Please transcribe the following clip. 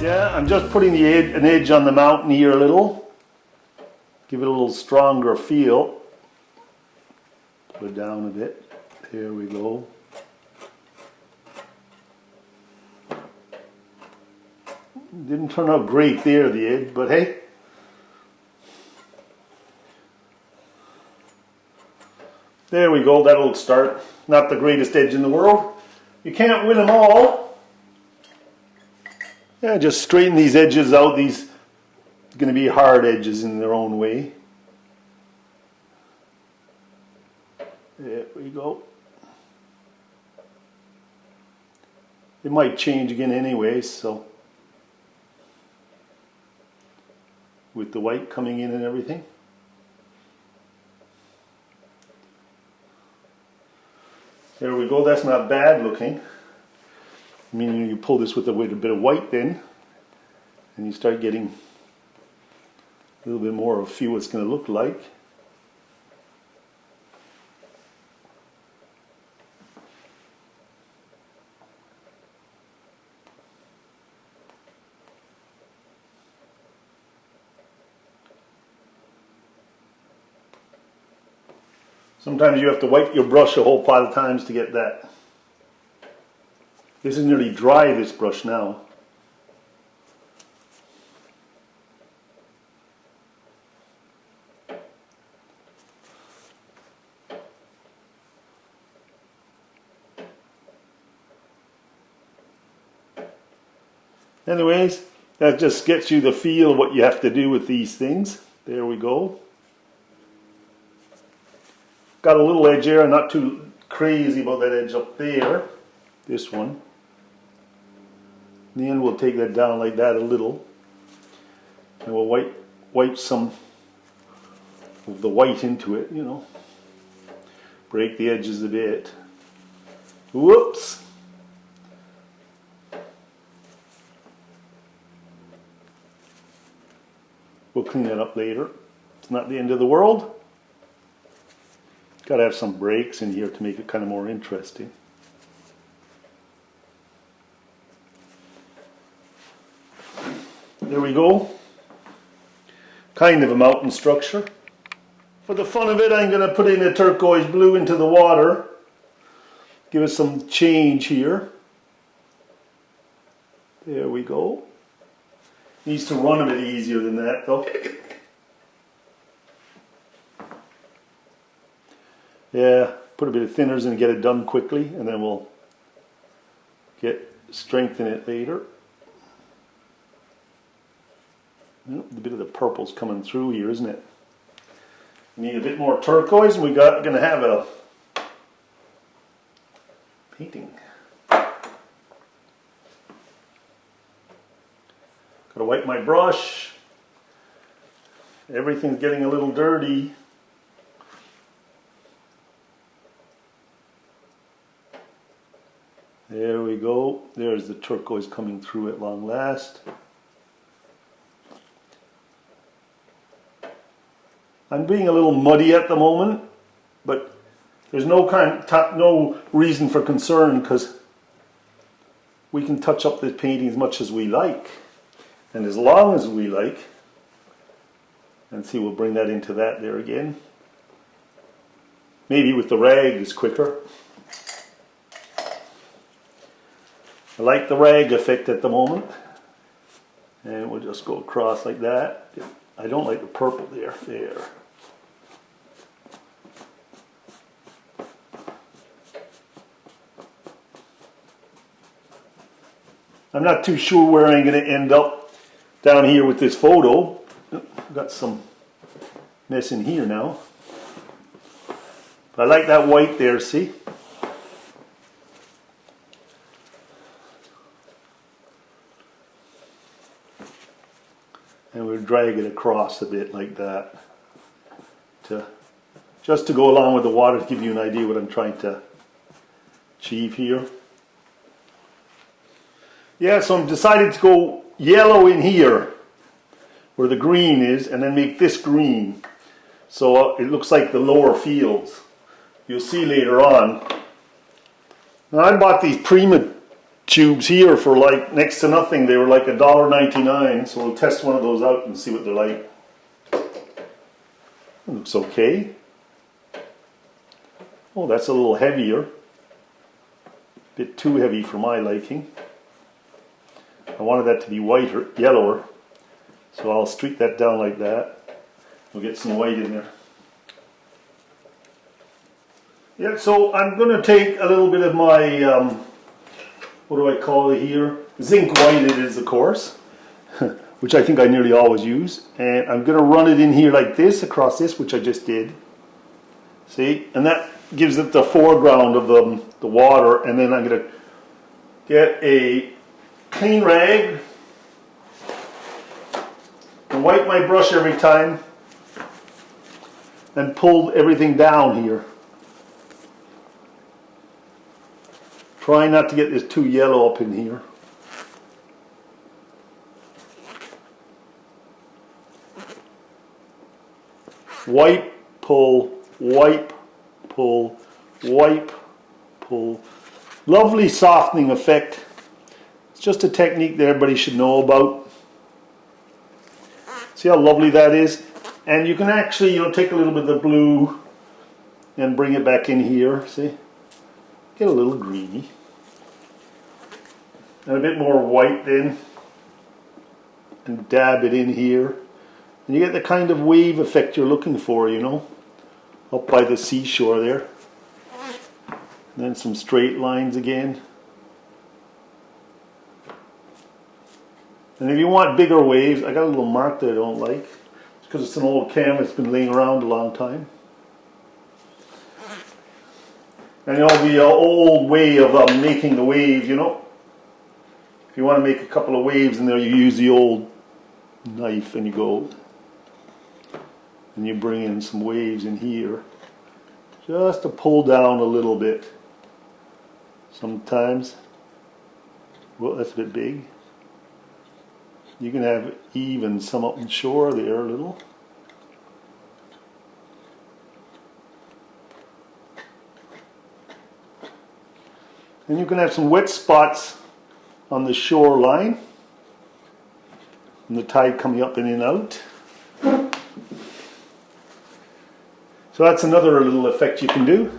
Yeah, I'm just putting an edge on the mountain here a little. Give it a little stronger feel. Put it down a bit. There we go. Didn't turn out great there, the edge, but hey. There we go, that'll start. Not the greatest edge in the world. You can't win them all. Yeah, just straighten these edges out. These are going to be hard edges in their own way. There we go. It might change again anyway, so with the white coming in and everything. There we go, that's not bad looking. Meaning you pull this with a bit of white then, and you start getting a little bit more of a feel what it's going to look like. Sometimes you have to wipe your brush a whole pile of times to get that. This is nearly dry, this brush now. Anyways, that just gets you the feel of what you have to do with these things. There we go. Got a little edge here, I'm not too crazy about that edge up there. This one. In the end we'll take that down like that a little. And we'll wipe some of the white into it, you know. Break the edges a bit. Whoops! We'll clean that up later. It's not the end of the world. Got to have some breaks in here to make it kind of more interesting. There we go. Kind of a mountain structure. For the fun of it, I'm going to put in a turquoise blue into the water. Give us some change here. There we go. Needs to run a bit easier than that though. Yeah, put a bit of thinners in and get it done quickly, and then we'll strengthen it later. A bit of the purple's coming through here, isn't it? We need a bit more turquoise, and we're going to have a painting. Got to wipe my brush. Everything's getting a little dirty. There we go. There's the turquoise coming through at long last. I'm being a little muddy at the moment, but there's no reason for concern because we can touch up the painting as much as we like and as long as we like. And see, we'll bring that into that there again. Maybe with the rag is quicker. I like the rag effect at the moment, and we'll just go across like that. I don't like the purple there. I'm not too sure where I'm going to end up down here with this photo. Got some mess in here now. But I like that white there, see? And we'll drag it across a bit like that, just to go along with the water, to give you an idea what I'm trying to achieve here. Yeah, so I'm decided to go yellow in here where the green is, and then make this green so it looks like the lower fields. You'll see later on. Now I bought these Prima tubes here for like next to nothing. They were like $1.99, so we'll test one of those out and see what they're like. It looks okay. Oh, that's a little heavier. Bit too heavy for my liking. I wanted that to be whiter, yellower, so I'll streak that down like that. We'll get some white in there. Yeah, so I'm going to take a little bit of my, what do I call it here? Zinc white it is, of course, which I think I nearly always use. And I'm going to run it in here like this, across this, which I just did. See? And that gives it the foreground of the water. And then I'm going to get a clean rag and wipe my brush every time and pull everything down here. Try not to get this too yellow up in here. Wipe, pull, wipe, pull, wipe, pull. Lovely softening effect. It's just a technique that everybody should know about. See how lovely that is? And you can actually, take a little bit of the blue and bring it back in here. See? Get a little greeny. And a bit more white then. And dab it in here. And you get the kind of wave effect you're looking for, up by the seashore there. And then some straight lines again. And if you want bigger waves, I got a little mark that I don't like. It's because it's an old camera that's been laying around a long time. And the old way of making the waves, If you want to make a couple of waves in there, you use the old knife and you go and you bring in some waves in here just to pull down a little bit. Sometimes, well, that's a bit big. You can have even some up in shore there a little. And you can have some wet spots on the shoreline, and the tide coming up in and out. So that's another little effect you can do.